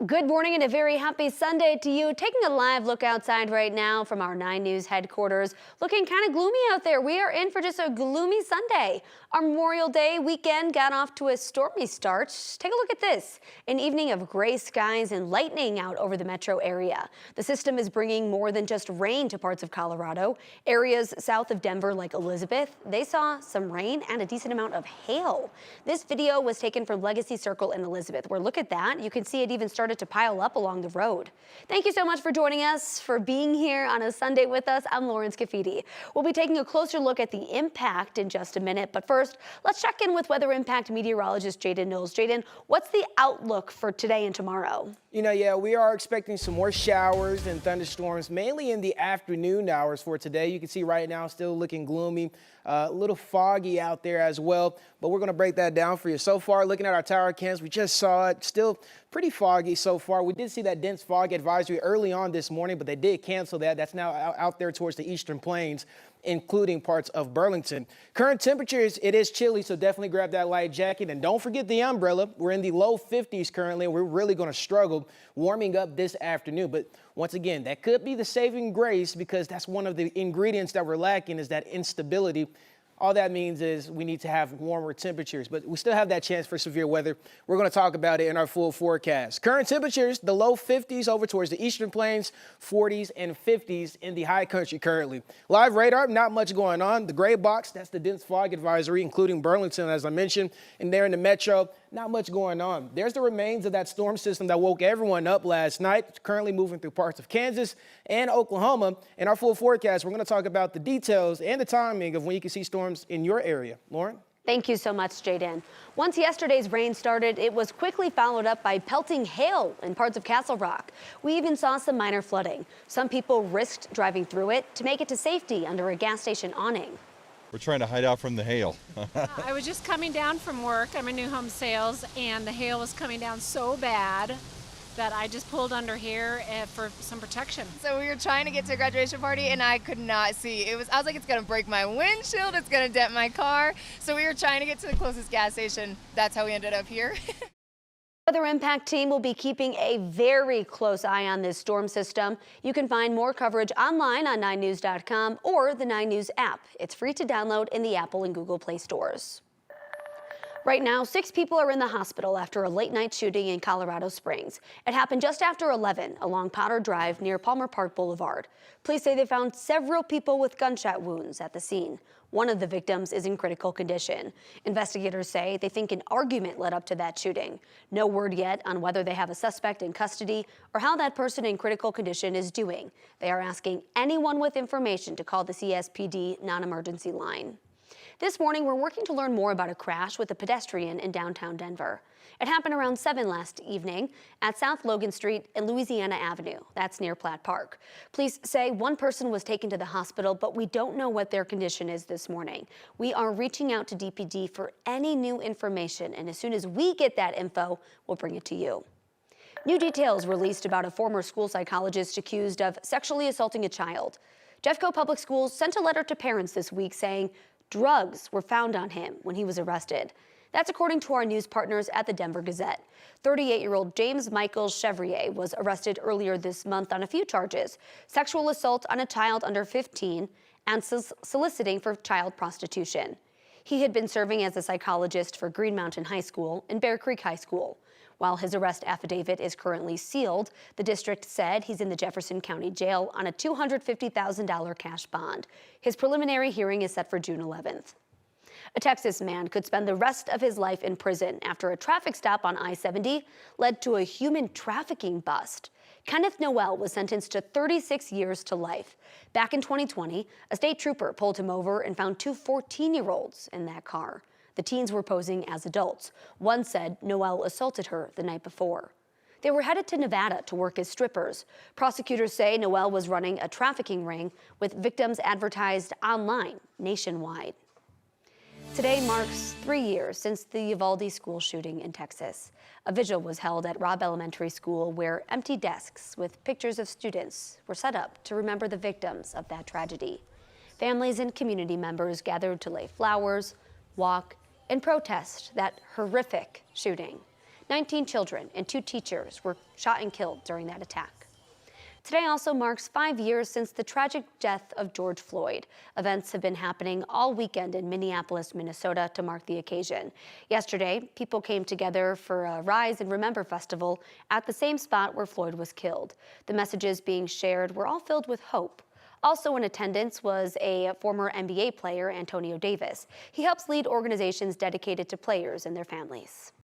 Good morning and a very happy Sunday to you. Taking a live look outside right now from our 9 News headquarters. Looking kind of gloomy out there. We are in for just a gloomy Sunday. Our Memorial Day weekend got off to a stormy start. Take a look at this. An evening of gray skies and lightning out over the metro area. The system is bringing more than just rain to parts of Colorado. Areas south of Denver like Elizabeth, they saw some rain and a decent amount of hail. This video was taken from Legacy Circle in Elizabeth, where look at that. You can see it even started to pile up along the road. Thank you so much for joining us, for being here on a Sunday with us. I'm Lauren Scafidi. We'll be taking a closer look at the impact in just a minute, but first, let's check in with Weather Impact meteorologist Jaden Knowles. Jaden, what's the outlook for today and tomorrow? We are expecting some more showers and thunderstorms, mainly in the afternoon hours for today. You can see right now still looking gloomy, a little foggy out there as well, but we're going to break that down for you. So far, looking at our tower cams, we just saw it still pretty foggy so far. We did see that dense fog advisory early on this morning, but they did cancel that. That's now out there towards the eastern plains, including parts of Burlington. Current temperatures, it is chilly, so definitely grab that light jacket. And don't forget the umbrella. We're in the low 50s currently, and we're really going to struggle warming up this afternoon. But once again, that could be the saving grace, because that's one of the ingredients that we're lacking, is that instability. All that means is we need to have warmer temperatures, but we still have that chance for severe weather. We're going to talk about it in our full forecast. Current temperatures, the low 50s over towards the eastern plains, 40s and 50s in the high country currently. Live radar, not much going on. The gray box, that's the dense fog advisory, including Burlington, as I mentioned, and there in the metro, not much going on. There's the remains of that storm system that woke everyone up last night. It's currently moving through parts of Kansas and Oklahoma. In our full forecast, we're going to talk about the details and the timing of when you can see storms in your area. Lauren? Thank you so much, Jaden. Once yesterday's rain started, it was quickly followed up by pelting hail in parts of Castle Rock. We even saw some minor flooding. Some people risked driving through it to make it to safety under a gas station awning. We're trying to hide out from the hail. I was just coming down from work. I'm in new home sales, and the hail was coming down so bad that I just pulled under here for some protection. So we were trying to get to a graduation party, and I could not see. I was like, it's gonna break my windshield, it's gonna dent my car. So we were trying to get to the closest gas station. That's how we ended up here. Weather Impact team will be keeping a very close eye on this storm system. You can find more coverage online on 9news.com or the 9 News app. It's free to download in the Apple and Google Play stores. Right now, 6 people are in the hospital after a late-night shooting in Colorado Springs. It happened just after 11 along Potter Drive near Palmer Park Boulevard. Police say they found several people with gunshot wounds at the scene. One of the victims is in critical condition. Investigators say they think an argument led up to that shooting. No word yet on whether they have a suspect in custody or how that person in critical condition is doing. They are asking anyone with information to call the CSPD non-emergency line. This morning, we're working to learn more about a crash with a pedestrian in downtown Denver. It happened around 7 last evening at South Logan Street and Louisiana Avenue. That's near Platt Park. Police say one person was taken to the hospital, but we don't know what their condition is this morning. We are reaching out to DPD for any new information, and as soon as we get that info, we'll bring it to you. New details released about a former school psychologist accused of sexually assaulting a child. Jeffco Public Schools sent a letter to parents this week saying drugs were found on him when he was arrested. That's according to our news partners at the Denver Gazette. 38-year-old James Michael Chevrier was arrested earlier this month on a few charges: sexual assault on a child under 15 and soliciting for child prostitution. He had been serving as a psychologist for Green Mountain High School and Bear Creek High School. While his arrest affidavit is currently sealed, the district said he's in the Jefferson County Jail on a $250,000 cash bond. His preliminary hearing is set for June 11th. A Texas man could spend the rest of his life in prison after a traffic stop on I-70 led to a human trafficking bust. Kenneth Noel was sentenced to 36 years to life. Back in 2020, a state trooper pulled him over and found 2 14-year-olds in that car. The teens were posing as adults. One said Noel assaulted her the night before. They were headed to Nevada to work as strippers. Prosecutors say Noel was running a trafficking ring with victims advertised online nationwide. Today marks 3 years since the Uvalde school shooting in Texas. A vigil was held at Robb Elementary School where empty desks with pictures of students were set up to remember the victims of that tragedy. Families and community members gathered to lay flowers, walk, and protest that horrific shooting. 19 children and 2 teachers were shot and killed during that attack. Today also marks 5 years since the tragic death of George Floyd. Events have been happening all weekend in Minneapolis, Minnesota to mark the occasion. Yesterday, people came together for a Rise and Remember festival at the same spot where Floyd was killed. The messages being shared were all filled with hope. Also in attendance was a former NBA player, Antonio Davis. He helps lead organizations dedicated to players and their families.